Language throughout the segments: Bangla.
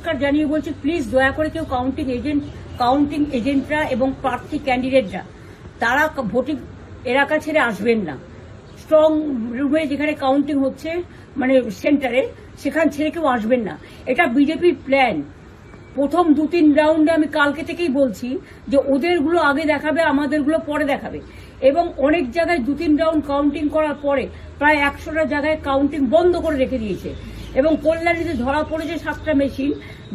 পরিষ্কার জানিয়ে বলছি, প্লিজ দয়া করে কেউ কাউন্টিং এজেন্টরা এবং প্রার্থী ক্যান্ডিডেটরা তারা ভোটিং এলাকা ছেড়ে আসবেন না। স্ট্রং রুমে যেখানে কাউন্টিং হচ্ছে, মানে সেন্টারে, সেখান ছেড়ে কেউ আসবেন না। এটা বিজেপির প্ল্যান। প্রথম 2-3 রাউন্ডে আমি কালকে থেকেই বলছি যে ওদেরগুলো আগে দেখাবে, আমাদেরগুলো পরে দেখাবে। এবং অনেক জায়গায় 2-3 রাউন্ড কাউন্টিং করার পরে প্রায় 100টা জায়গায় কাউন্টিং বন্ধ করে রেখে দিয়েছে। এবং কল্যাণীতে ধরা পড়েছে 7টা মেশিন,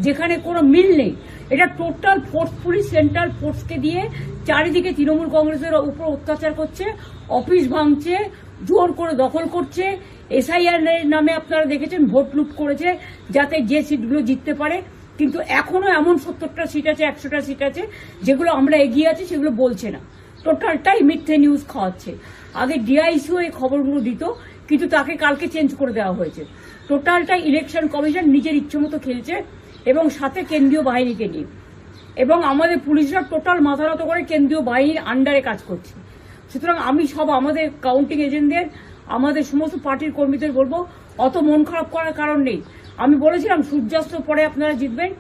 যেখানে কোনো মিল নেই। এটা টোটাল ফোর্সফুলি সেন্ট্রাল ফোর্সকে দিয়ে চারিদিকে তৃণমূল কংগ্রেসের উপর অত্যাচার করছে, অফিস ভাঙছে, জোর করে দখল করছে। এসআইআর নামে আপনারা দেখেছেন ভোট লুট করেছে যাতে যে সিটগুলো জিততে পারে। কিন্তু এখনো এমন 70টা সিট আছে, 100টা সিট আছে যেগুলো আমরা এগিয়ে আছি, সেগুলো বলছে না। টোটালটাই মিথ্যে নিউজ খাওয়াচ্ছে। আগে ডিআইসিও এই খবরগুলো দিত, কিন্তু তাকে কালকে চেঞ্জ করে দেওয়া হয়েছে। টোটালটাই ইলেকশন কমিশন নিজের ইচ্ছে মতো খেলছে, এবং সাথে কেন্দ্রীয় বাহিনীকে নিয়ে। এবং আমাদের পুলিশরা টোটাল মাথা নত করে কেন্দ্রীয় বাহিনীর আন্ডারে কাজ করছে। সুতরাং আমি আমাদের কাউন্টিং এজেন্টদের, আমাদের সমস্ত পার্টির কর্মীদের বলবো, অত মন খারাপ করার কারণ নেই। আমি বলেছিলাম সূর্যাস্তের পরে আপনারা জিতবেন।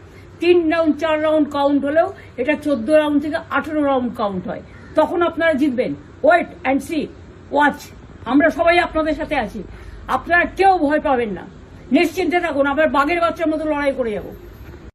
3 রাউন্ড 4 রাউন্ড কাউন্ট হলেও এটা 14 রাউন্ড থেকে 18 রাউন্ড কাউন্ট হয়, তখন আপনারা জিতবেন। Wait and see, watch. আমরা সবাই আপনাদের সাথে আছি, আপনারা কেউ ভয় পাবেন না, নিশ্চিন্তে থাকুন। আবার বাঘের বাচ্চার মতো লড়াই করে যাবো।